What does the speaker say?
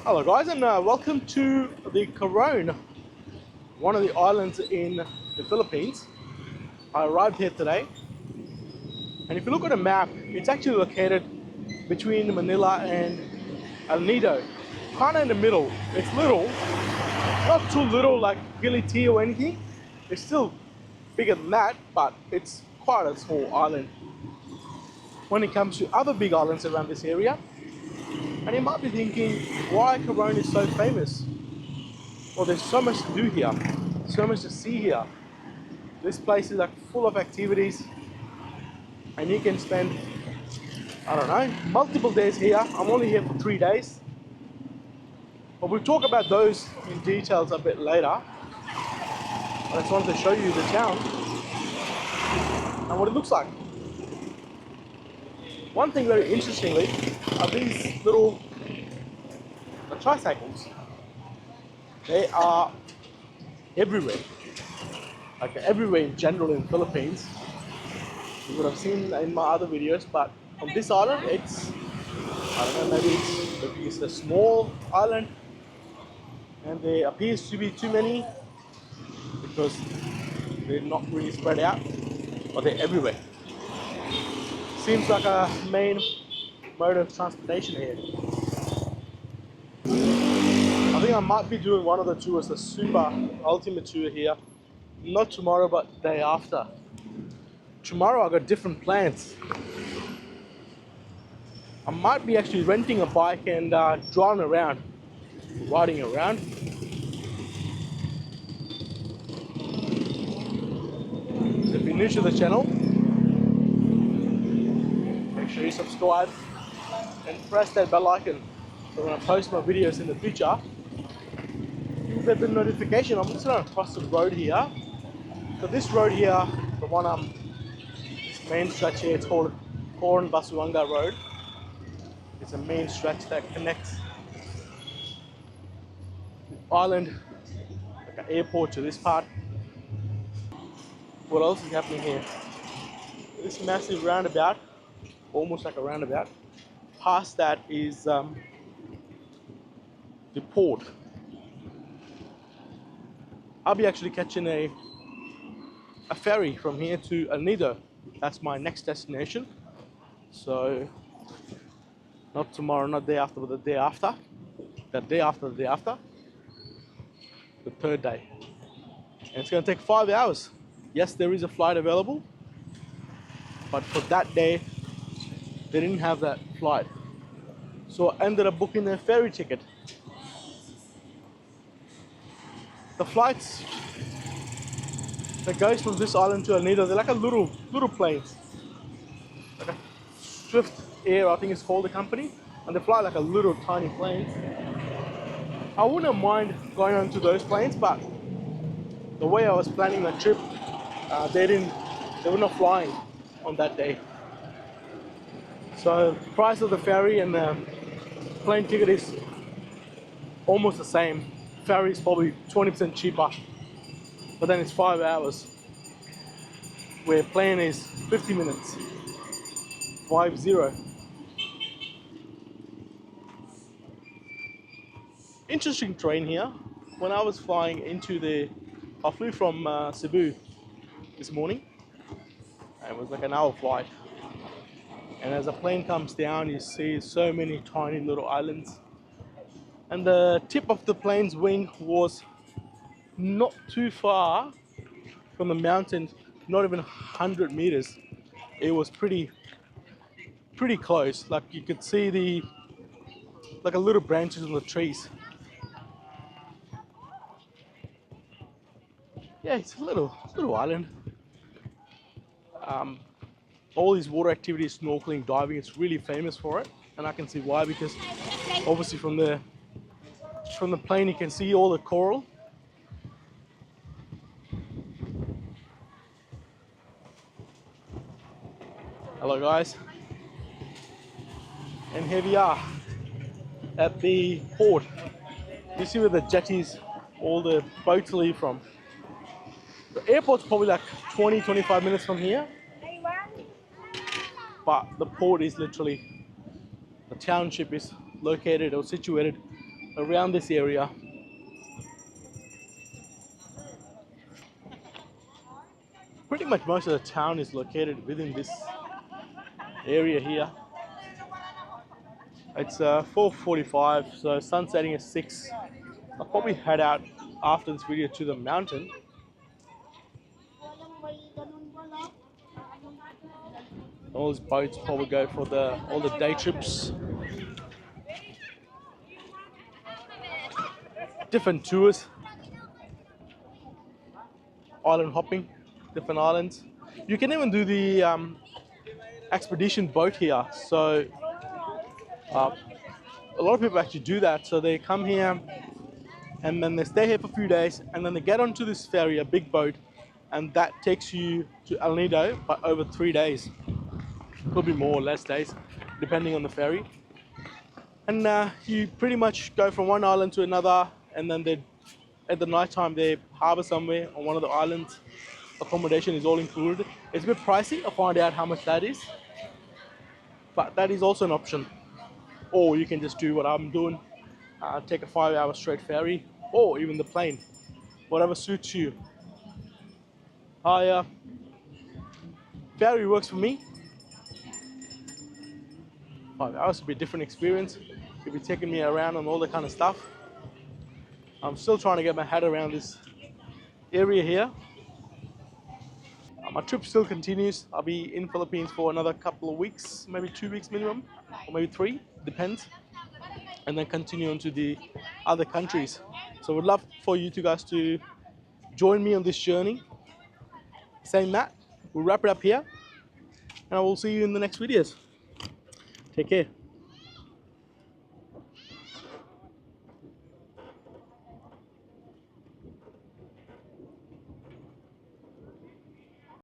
Hello guys, and welcome to the Coron, one of the islands in the Philippines. I arrived here today, and if you look at a map, it's actually located between Manila and El Nido, kind of in the middle. It's little, not too little like Gilly or anything. It's still bigger than that, but it's quite a small island when it comes to other big islands around this area. And you might be thinking, why Coron is so famous? Well, there's so much to do here, so much to see here. This place is like full of activities, and you can spend, I don't know, multiple days here. I'm only here for 3 days, but we'll talk about those in details a bit later. I just wanted to show you the town and what it looks like. One thing very interestingly are these little tricycles. They are everywhere, like everywhere in general in Philippines. You would have seen in my other videos, but on this island, it's, I don't know, maybe it's a small island, and there appears to be too many because they're not really spread out, but they're everywhere. Seems like a main mode of transportation here. I think I might be doing one of the tours, the super ultimate tour here. Not tomorrow, but the day after. Tomorrow I got different plans. I might be actually renting a bike and driving around, riding around. So if you're new to the channel, make sure you subscribe and press that bell icon so when I post my videos in the future, you get the notification. I'm just going to cross the road here. So this road here, the one this main stretch here, it's called Coron Road. It's a main stretch that connects the island, like an airport, to this part. What else is happening here? This massive roundabout, almost like a roundabout. Past that is the port. I'll be actually catching a ferry from here to El Nido. That's my next destination. So not tomorrow, not the day after, but the day after. The day after the day after. The third day. And it's going to take 5 hours. Yes, there is a flight available, but for that day, they didn't have that flight. So I ended up booking a ferry ticket. The flights that goes from this island to El Nido, they're like a little planes. Like a Swift Air, I think it's called, the company. And they fly like a little tiny plane. I wouldn't mind going on to those planes, but the way I was planning the trip, they were not flying on that day. So the price of the ferry and the plane ticket is almost the same. Ferry is probably 20% cheaper, but then it's 5 hours, where plane is 50 minutes, 50. Interesting train here. When I was flying I flew from Cebu this morning, and it was like an hour flight. And as the plane comes down, you see so many tiny little islands. And the tip of the plane's wing was not too far from the mountains, not even 100 meters. It was pretty close. Like you could see like a little branches on the trees. Yeah, it's a little island. All these water activities, snorkeling, diving, it's really famous for it. And I can see why, because obviously from the plane you can see all the coral. Hello guys, and here we are at the port. You see where the jetties, all the boats leave from. The airport's probably like 20-25 minutes from here, but the port is literally, the township is located or situated around this area. Pretty much most of the town is located within this area here. It's 4:45, so sun setting is 6. I'll probably head out after this video to the mountain. All these boats probably go for all the day trips. Different tours. Island hopping, different islands. You can even do the expedition boat here. So a lot of people actually do that. So they come here and then they stay here for a few days and then they get onto this ferry, a big boat, and that takes you to El Nido by over 3 days. Could be more or less days, depending on the ferry. And you pretty much go from one island to another, and then at the night time they harbour somewhere on one of the islands. Accommodation is all included. It's a bit pricey. I'll find out how much that is, but that is also an option. Or you can just do what I'm doing, take a 5-hour straight ferry, or even the plane, whatever suits you. Ferry works for me. 5 hours would be a different experience. You'll be taking me around and all that kind of stuff. I'm still trying to get my head around this area here. My trip still continues. I'll be in Philippines for another couple of weeks, maybe 2 weeks minimum, or maybe 3, depends. And then continue on to the other countries. So I would love for you two guys to join me on this journey. Saying that, we'll wrap it up here, and I will see you in the next videos. Take care.